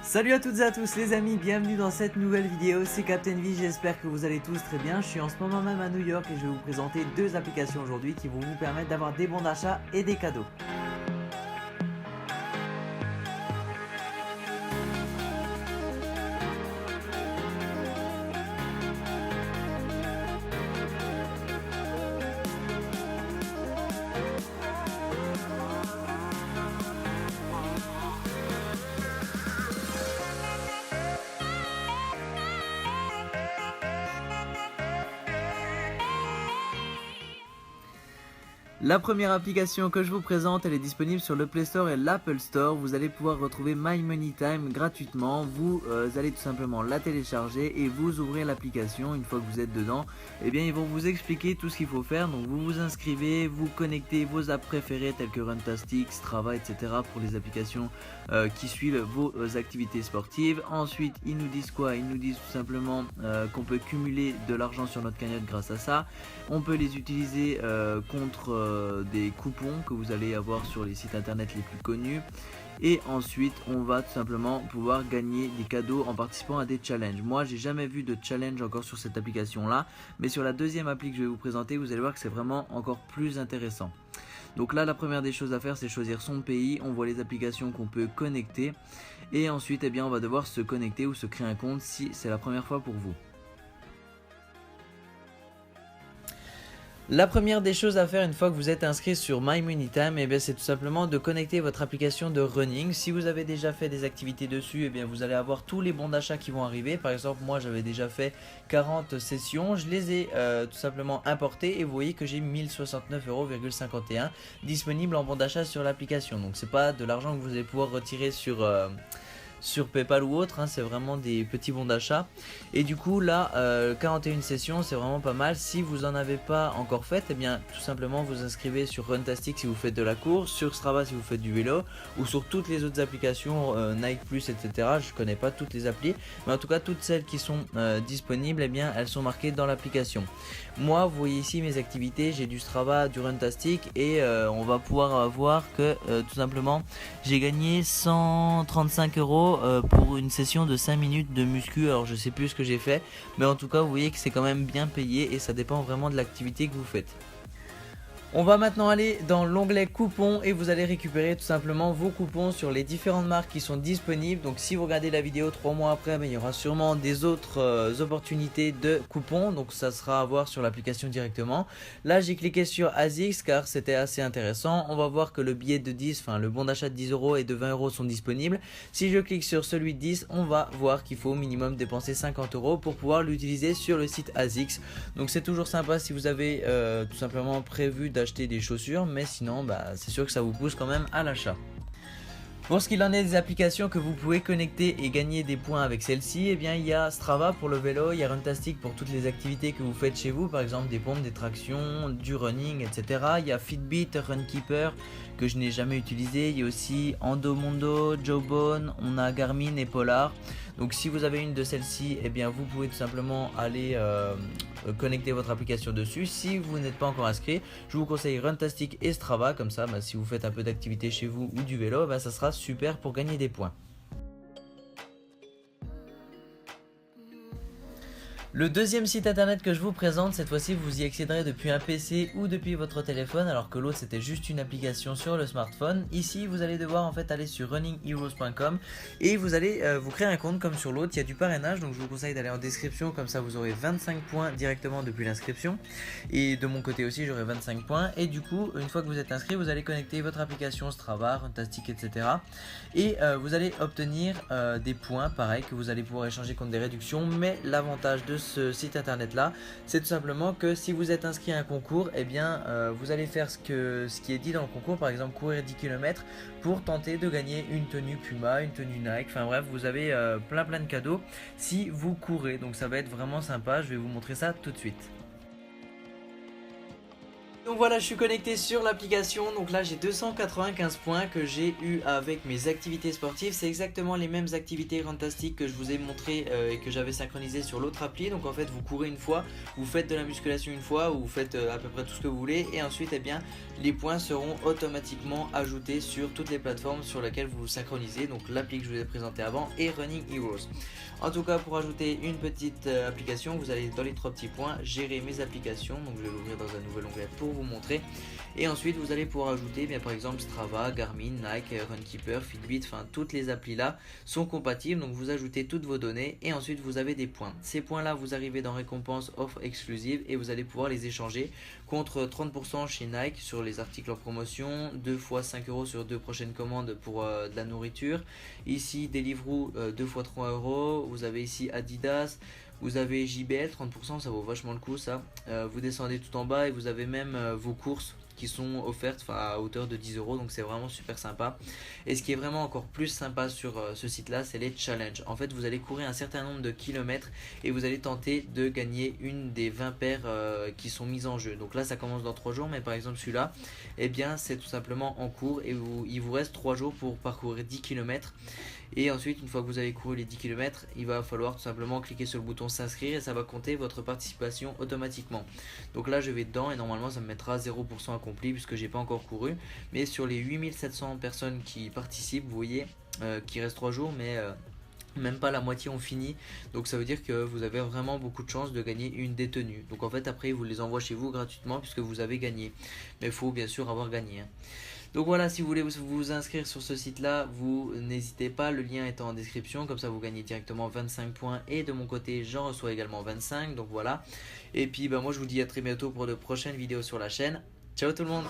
Salut à toutes et à tous les amis, bienvenue dans cette nouvelle vidéo, c'est Captain V, j'espère que vous allez tous très bien. Je suis en ce moment même à New York et je vais vous présenter deux applications aujourd'hui qui vont vous permettre d'avoir des bons d'achat et des cadeaux. La première application que je vous présente, elle est disponible sur le Play Store et l'Apple Store. Vous allez pouvoir retrouver My Money Time gratuitement. Vous allez tout simplement la télécharger et vous ouvrir l'application. Une fois que vous êtes dedans, eh bien ils vont vous expliquer tout ce qu'il faut faire. Donc vous vous inscrivez, vous connectez vos apps préférées telles que Runtastic, Strava, etc. pour les applications qui suivent vos activités sportives. Ensuite, ils nous disent quoi? Ils nous disent tout simplement qu'on peut cumuler de l'argent sur notre cagnotte grâce à ça. On peut les utiliser contre des coupons que vous allez avoir sur les sites internet les plus connus. Et ensuite on va tout simplement pouvoir gagner des cadeaux en participant à des challenges. Moi j'ai jamais vu de challenge encore sur cette application là, mais sur la deuxième appli que je vais vous présenter, vous allez voir que c'est vraiment encore plus intéressant. Donc là la première des choses à faire, c'est choisir son pays. On voit les applications qu'on peut connecter et ensuite eh bien on va devoir se connecter ou se créer un compte si c'est la première fois pour vous. La première des choses à faire une fois que vous êtes inscrit sur My Money Time, c'est tout simplement de connecter votre application de running. Si vous avez déjà fait des activités dessus, vous allez avoir tous les bons d'achat qui vont arriver. Par exemple, moi j'avais déjà fait 40 sessions, je les ai tout simplement importées et vous voyez que j'ai 1069,51 € disponibles en bons d'achat sur l'application. Donc c'est pas de l'argent que vous allez pouvoir retirer sur PayPal ou autre, c'est vraiment des petits bons d'achat. Et du coup là 41 sessions, c'est vraiment pas mal. Si vous en avez pas encore fait, tout simplement vous inscrivez sur Runtastic si vous faites de la course, sur Strava si vous faites du vélo, ou sur toutes les autres applications, Nike Plus, etc. Je connais pas toutes les applis, mais en tout cas toutes celles qui sont disponibles, elles sont marquées dans l'application. Moi vous voyez ici mes activités, j'ai du Strava, du Runtastic, et on va pouvoir voir que tout simplement j'ai gagné 135 € pour une session de 5 minutes de muscu. Alors je sais plus ce que j'ai fait, mais en tout cas vous voyez que c'est quand même bien payé et ça dépend vraiment de l'activité que vous faites. On va maintenant aller dans l'onglet coupons et vous allez récupérer tout simplement vos coupons sur les différentes marques qui sont disponibles. Donc si vous regardez la vidéo 3 mois après, il y aura sûrement des autres opportunités de coupons. Donc ça sera à voir sur l'application directement. Là j'ai cliqué sur ASICS car c'était assez intéressant. On va voir que le billet de 10, le bon d'achat de 10 € et de 20 € sont disponibles. Si je clique sur celui de 10, on va voir qu'il faut au minimum dépenser 50 € pour pouvoir l'utiliser sur le site ASICS. Donc c'est toujours sympa si vous avez tout simplement prévu d'acheter des chaussures, mais sinon c'est sûr que ça vous pousse quand même à l'achat. Pour ce qu'il en est des applications que vous pouvez connecter et gagner des points avec celle-ci, il y a Strava pour le vélo, il y a Runtastic pour toutes les activités que vous faites chez vous, par exemple des pompes, des tractions, du running, etc. Il y a Fitbit, Runkeeper que je n'ai jamais utilisé, il y a aussi Endomondo, Jawbone, on a Garmin et Polar. Donc si vous avez une de celles-ci, vous pouvez tout simplement aller connecter votre application dessus. Si vous n'êtes pas encore inscrit, je vous conseille Runtastic et Strava, comme ça si vous faites un peu d'activité chez vous ou du vélo, ça sera super pour gagner des points. Le deuxième site internet que je vous présente, cette fois-ci vous y accéderez depuis un PC ou depuis votre téléphone, alors que l'autre c'était juste une application sur le smartphone. Ici vous allez devoir aller sur runningheroes.com et vous allez vous créer un compte comme sur l'autre. Il y a du parrainage, donc je vous conseille d'aller en description, comme ça vous aurez 25 points directement depuis l'inscription. Et de mon côté aussi j'aurai 25 points. Et du coup une fois que vous êtes inscrit, vous allez connecter votre application Strava, Runtastic, etc. Et vous allez obtenir des points pareil que vous allez pouvoir échanger contre des réductions. Mais l'avantage de ce site internet là, c'est tout simplement que si vous êtes inscrit à un concours, vous allez faire ce qui est dit dans le concours, par exemple courir 10 km pour tenter de gagner une tenue Puma, une tenue Nike, enfin bref, vous avez plein de cadeaux si vous courez, donc ça va être vraiment sympa. Je vais vous montrer ça tout de suite. Donc voilà, je suis connecté sur l'application, donc là j'ai 295 points que j'ai eu avec mes activités sportives. C'est exactement les mêmes activités fantastiques que je vous ai montré et que j'avais synchronisé sur l'autre appli. Donc en fait vous courez une fois, vous faites de la musculation une fois, ou vous faites à peu près tout ce que vous voulez, et ensuite eh bien les points seront automatiquement ajoutés sur toutes les plateformes sur lesquelles vous vous synchronisez. Donc l'appli que je vous ai présenté avant et Running Heroes. En tout cas, pour ajouter une petite application, vous allez dans les 3 petits points, gérer mes applications. Donc je vais l'ouvrir dans un nouvel onglet pour vous montrer. Et ensuite vous allez pouvoir ajouter bien par exemple Strava, Garmin, Nike, Runkeeper, Fitbit, enfin toutes les applis là sont compatibles. Donc vous ajoutez toutes vos données et ensuite vous avez des points. Ces points là, vous arrivez dans récompense offre exclusive et vous allez pouvoir les échanger contre 30% chez Nike sur les articles en promotion, 2 fois 5 € sur 2 prochaines commandes pour de la nourriture. Ici Deliveroo 2 fois 3 €. Vous avez ici Adidas. Vous avez JBL 30%, ça vaut vachement le coup ça. Vous descendez tout en bas et vous avez même vos courses qui sont offertes à hauteur de 10 €, donc c'est vraiment super sympa. Et ce qui est vraiment encore plus sympa sur ce site là, c'est les challenges. En fait vous allez courir un certain nombre de kilomètres et vous allez tenter de gagner une des 20 paires qui sont mises en jeu. Donc là ça commence dans 3 jours, mais par exemple celui-là, eh bien c'est tout simplement en cours et il vous reste 3 jours pour parcourir 10 km. Et ensuite, une fois que vous avez couru les 10 km, il va falloir tout simplement cliquer sur le bouton s'inscrire et ça va compter votre participation automatiquement. Donc là je vais dedans et normalement ça me mettra 0% accompli puisque j'ai pas encore couru. Mais sur les 8700 personnes qui participent, vous voyez qu'il reste 3 jours, mais même pas la moitié ont fini. Donc ça veut dire que vous avez vraiment beaucoup de chances de gagner une des tenues. Donc en fait après ils vous les envoient chez vous gratuitement puisque vous avez gagné. Mais il faut bien sûr avoir gagné. Donc voilà, si vous voulez vous inscrire sur ce site là, vous n'hésitez pas, le lien est en description, comme ça vous gagnez directement 25 points et de mon côté j'en reçois également 25, donc voilà. Et puis moi je vous dis à très bientôt pour de prochaines vidéos sur la chaîne. Ciao tout le monde.